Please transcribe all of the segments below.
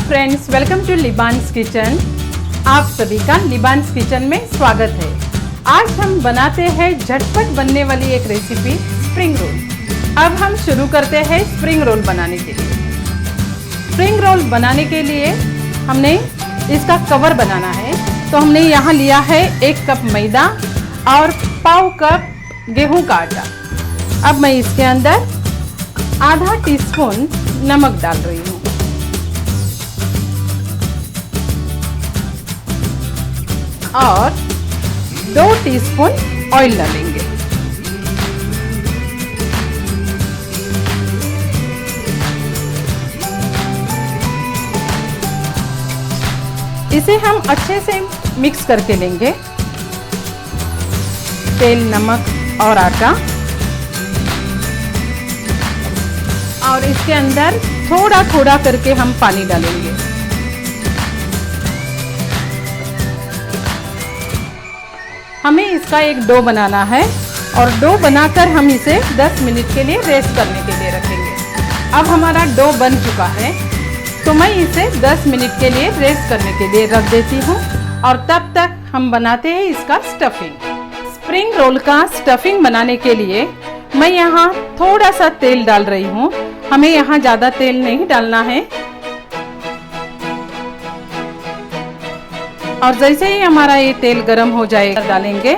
Friends, welcome to Liban's kitchen. आप सभी का लिबान्स किचन में स्वागत है। आज हम बनाते हैं झटपट बनने वाली एक रेसिपी स्प्रिंग रोल। अब हम शुरू करते हैं स्प्रिंग रोल बनाने के लिए। स्प्रिंग रोल बनाने के लिए हमने इसका कवर बनाना है, तो हमने यहाँ लिया है 1 कप मैदा और पाव कप गेहूं का आटा। अब मैं इसके अंदर आधा टीस्पून नमक डाल रही हूँ और 2 टीस्पून ऑयल डालेंगे। इसे हम अच्छे से मिक्स करके लेंगे, तेल, नमक और आटा। और इसके अंदर थोड़ा थोड़ा करके हम पानी डालेंगे। हमें इसका एक डो बनाना है और डो बनाकर हम इसे 10 मिनट के लिए रेस्ट करने के लिए रखेंगे। अब हमारा डो बन चुका है, तो मैं इसे 10 मिनट के लिए रेस्ट करने के लिए रख देती हूँ और तब तक हम बनाते हैं इसका स्टफिंग। स्प्रिंग रोल का स्टफिंग बनाने के लिए मैं यहाँ थोड़ा सा तेल डाल रही हूँ। हमें यहाँ ज़्यादा तेल नहीं डालना है। और जैसे ही हमारा ये तेल गरम हो जाएगा, डालेंगे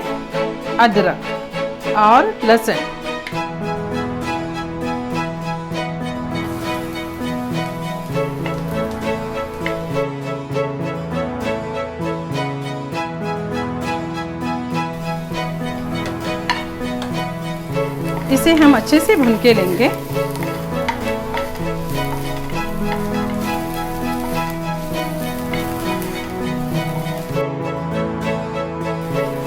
अदरक और लहसुन। इसे हम अच्छे से भून के लेंगे।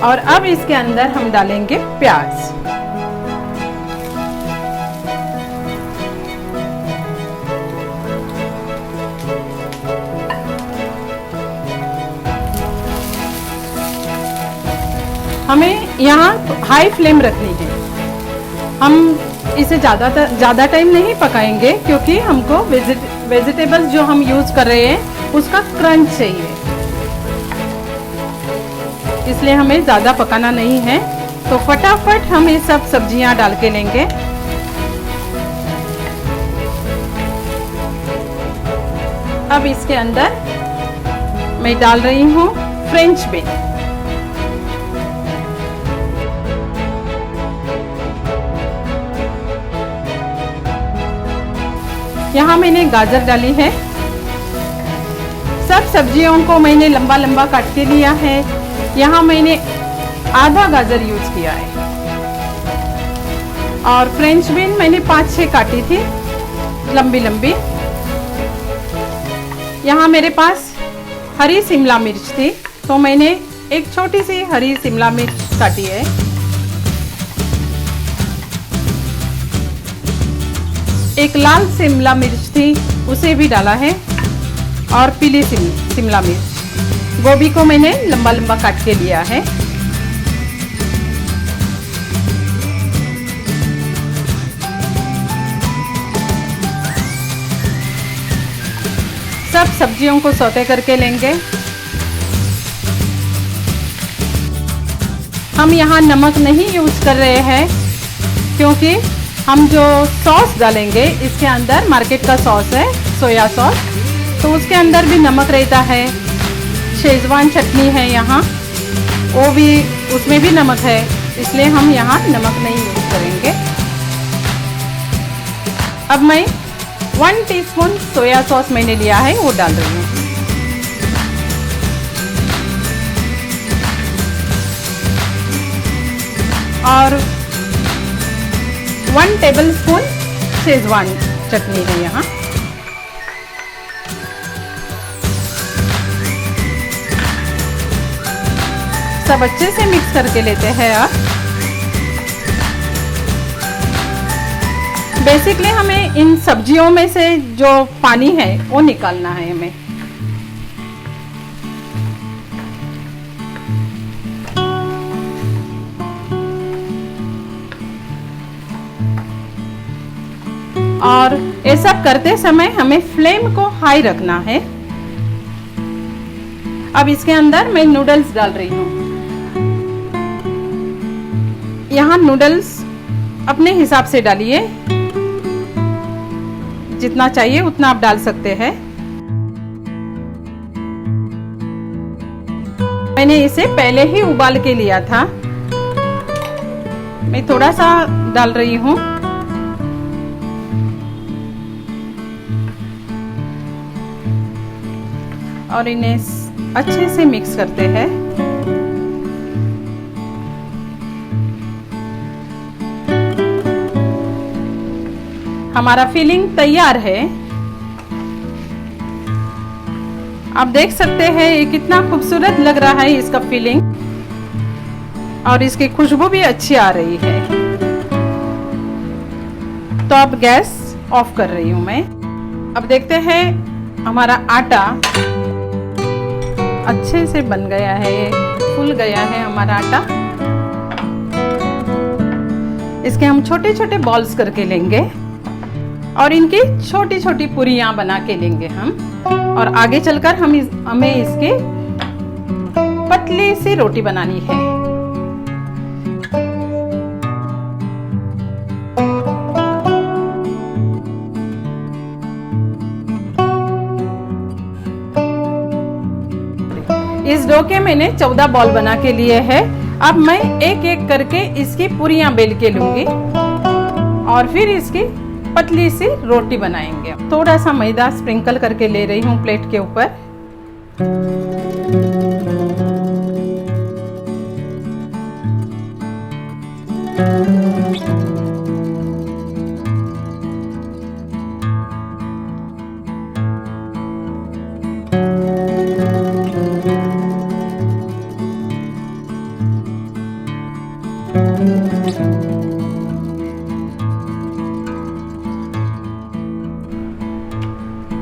और अब इसके अंदर हम डालेंगे प्याज। हमें यहाँ हाई फ्लेम रखनी है। हम इसे ज़्यादा टाइम नहीं पकाएंगे, क्योंकि हमको वेजिटेबल्स जो हम यूज़ कर रहे हैं उसका क्रंच चाहिए, इसलिए हमें ज़्यादा पकाना नहीं है। तो फटाफट हम ये सब सब्जियां डाल के लेंगे। अब इसके अंदर मैं डाल रही हूँ फ्रेंच बीन। यहाँ मैंने गाजर डाली है। सब सब्जियों को मैंने लंबा लंबा काट के लिया है। यहाँ मैंने आधा गाजर यूज किया है और फ्रेंच बीन मैंने 5-6 काटी थी लंबी लंबी। यहाँ मेरे पास हरी शिमला मिर्च थी, तो मैंने एक छोटी सी हरी शिमला मिर्च काटी है। एक लाल शिमला मिर्च थी, उसे भी डाला है। और पीली शिमला मिर्च, गोभी को मैंने लंबा लंबा काट के लिया है। सब सब्जियों को सौते करके लेंगे। हम यहाँ नमक नहीं यूज कर रहे हैं, क्योंकि हम जो सॉस डालेंगे इसके अंदर मार्केट का सॉस है, सोया सॉस, तो उसके अंदर भी नमक रहता है। शेजवान चटनी है यहाँ, वो भी, उसमें भी नमक है, इसलिए हम यहाँ नमक नहीं यूज करेंगे। अब मैं 1 टीस्पून सोया सॉस मैंने लिया है, वो डाल रही हूँ। और 1 टेबलस्पून शेजवान चटनी है यहाँ। सब अच्छे से मिक्स करके लेते हैं। आप बेसिकली हमें इन सब्जियों में से जो पानी है वो निकालना है हमें। और ये सब करते समय हमें फ्लेम को हाई रखना है, अब इसके अंदर मैं नूडल्स डाल रही हूँ। यहाँ नूडल्स अपने हिसाब से डालिए, जितना चाहिए उतना आप डाल सकते हैं। मैंने इसे पहले ही उबाल के लिया था, मैं थोड़ा सा डाल रही हूँ। और इन्हें अच्छे से मिक्स करते हैं। हमारा फिलिंग तैयार है। आप देख सकते हैं ये कितना खूबसूरत लग रहा है इसका फिलिंग, और इसकी खुशबू भी अच्छी आ रही है। तो अब गैस ऑफ कर रही हूं मैं। अब देखते हैं हमारा आटा अच्छे से बन गया है, फूल गया है हमारा आटा। इसके हम छोटे छोटे बॉल्स करके लेंगे और इनकी छोटी छोटी पूरियां बना के लेंगे हम। और आगे चलकर हमें इसकी पतली सी रोटी बनानी है। इस डो के मैंने 14 बॉल बना के लिए है। अब मैं एक एक करके इसकी पूरियां बेल के लूंगी और फिर इसकी पतली सी रोटी बनाएंगे। थोड़ा सा मैदा स्प्रिंकल करके ले रही हूँ प्लेट के ऊपर।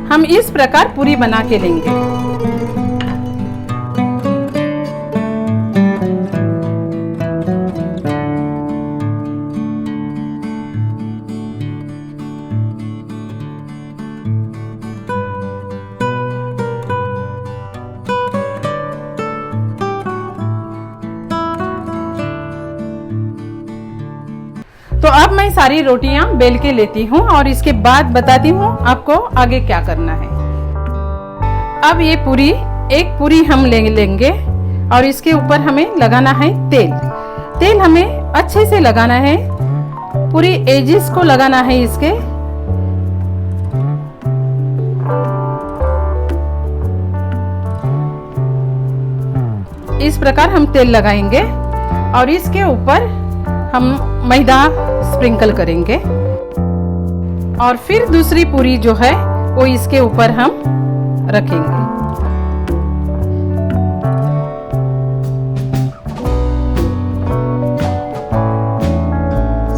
हम इस प्रकार पूरी बना के लेंगे। तो अब मैं सारी रोटियां बेल के लेती हूँ और इसके बाद बताती हूँ आपको आगे क्या करना है। अब ये पूरी एक पूरी हम लेंगे और इसके ऊपर हमें लगाना है तेल। तेल हमें अच्छे से लगाना है, पूरी एजेस को लगाना है इसके। इस प्रकार हम तेल लगाएंगे और इसके ऊपर हम मैदा स्प्रिंकल करेंगे और फिर दूसरी पूरी जो है वो इसके ऊपर हम रखेंगे।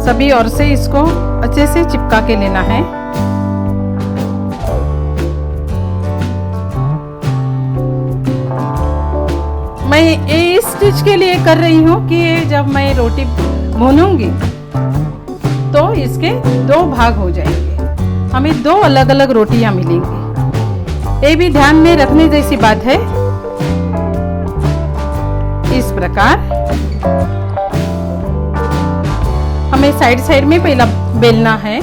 सभी ओर से इसको अच्छे से चिपका के लेना है। मैं ये इस स्टिच के लिए कर रही हूँ कि जब मैं रोटी भूनूंगी तो इसके दो भाग हो जाएंगे, हमें दो अलग अलग रोटियां मिलेंगी। ये भी ध्यान में रखने जैसी बात है। इस प्रकार हमें साइड साइड में पहला बेलना है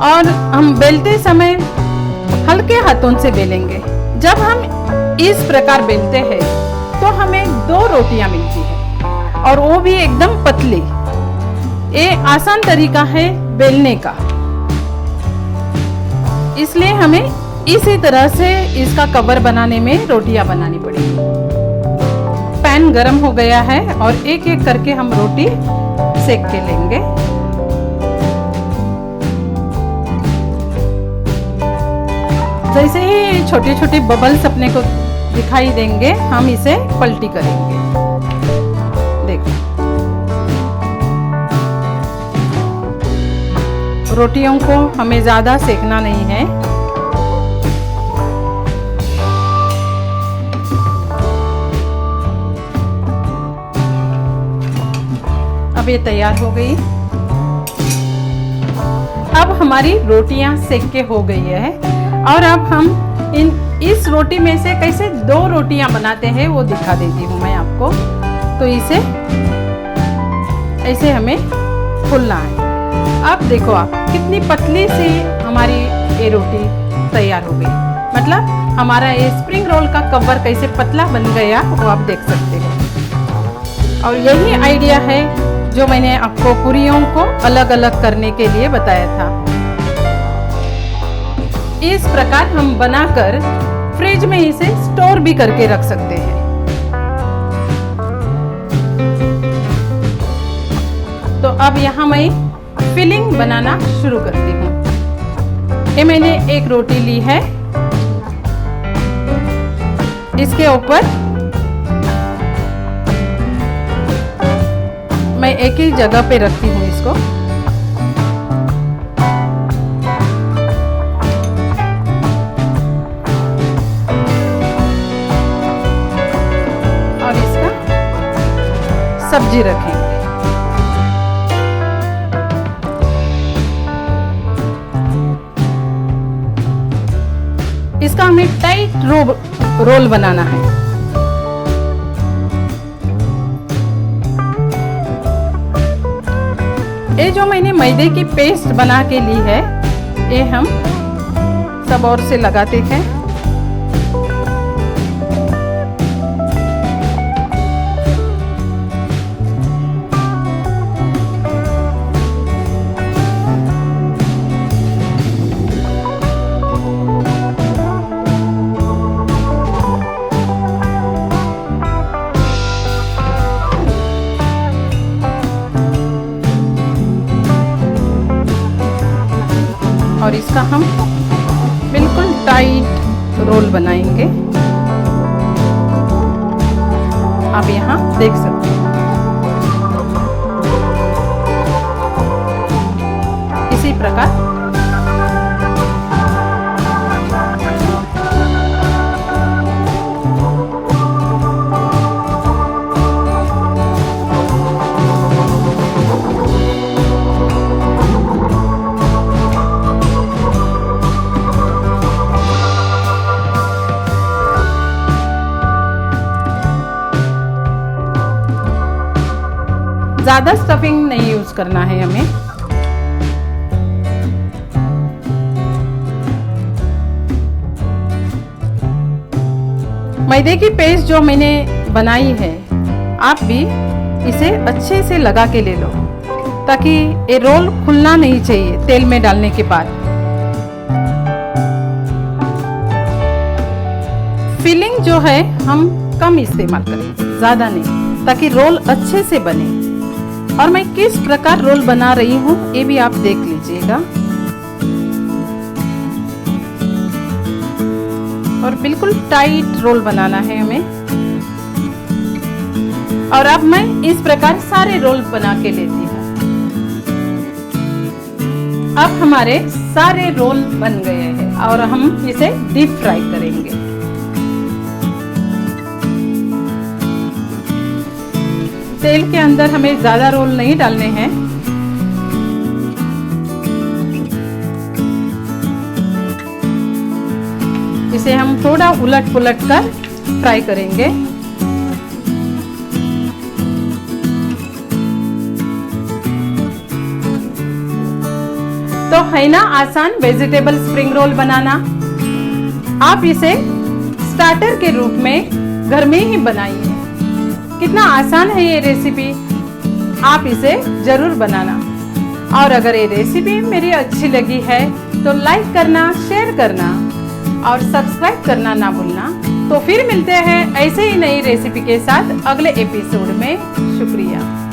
और हम बेलते समय हल्के हाथों से बेलेंगे। जब हम इस प्रकार बेलते हैं तो हमें दो रोटियां मिलती है और वो भी एकदम पतली। ये आसान तरीका है बेलने का, इसलिए हमें इसी तरह से इसका कवर बनाने में रोटियां बनानी पड़ेगी। पैन गरम हो गया है और एक एक करके हम रोटी सेक के लेंगे। जैसे ही छोटे छोटे बबल्स अपने को दिखाई देंगे हम इसे पलटी करेंगे। देखो, रोटियों को हमें ज्यादा सेकना नहीं है। अब ये तैयार हो गई। अब हमारी रोटियां सेक के हो गई है और अब हम इस रोटी में से कैसे 2 रोटियां बनाते हैं वो दिखा देती हूँ मैं आपको। तो इसे ऐसे हमें फूलना है। अब देखो आप कितनी पतली सी हमारी ये रोटी तैयार हो गई। मतलब हमारा ये स्प्रिंग रोल का कवर कैसे पतला बन गया वो आप देख सकते हैं। और यही आइडिया है जो मैंने आपको पूरियों को अलग अलग करने के लिए बताया था। इस प्रकार हम बनाकर फ्रिज में इसे स्टोर भी करके रख सकते हैं। तो अब यहाँ मैं फिलिंग बनाना शुरू करती हूँ। ये मैंने एक रोटी ली है, इसके ऊपर मैं एक ही जगह पे रखती हूँ इसको। और इसका सब्जी रखेंगे। इसका हमें टाइट रोल बनाना है। ये जो मैंने मैदे की पेस्ट बना के ली है, ये हम सब ओर से लगाते हैं। और इसका हम बिल्कुल टाइट रोल बनाएंगे। आप यहाँ देख सकते हैं। इसी प्रकार ज़्यादा स्टफिंग नहीं यूज करना है हमें। मैदे की पेस्ट जो मैंने बनाई है, आप भी इसे अच्छे से लगा के ले लो ताकि ये रोल खुलना नहीं चाहिए तेल में डालने के बाद। फिलिंग जो है हम कम इस्तेमाल करें, ज़्यादा नहीं, ताकि रोल अच्छे से बने। और मैं किस प्रकार रोल बना रही हूँ ये भी आप देख लीजिएगा। और बिल्कुल टाइट रोल बनाना है हमें। और अब मैं इस प्रकार सारे रोल बना के लेती हूँ। अब हमारे सारे रोल बन गए हैं और हम इसे डीप फ्राई करेंगे। तेल के अंदर हमें ज़्यादा रोल नहीं डालने हैं। इसे हम थोड़ा उलट पुलट कर फ्राई करेंगे। तो है ना आसान वेजिटेबल स्प्रिंग रोल बनाना। आप इसे स्टार्टर के रूप में घर में ही बनाइए। कितना आसान है ये रेसिपी, आप इसे जरूर बनाना। और अगर ये रेसिपी मेरी अच्छी लगी है तो लाइक करना, शेयर करना और सब्सक्राइब करना ना भूलना। तो फिर मिलते हैं ऐसे ही नई रेसिपी के साथ अगले एपिसोड में। शुक्रिया।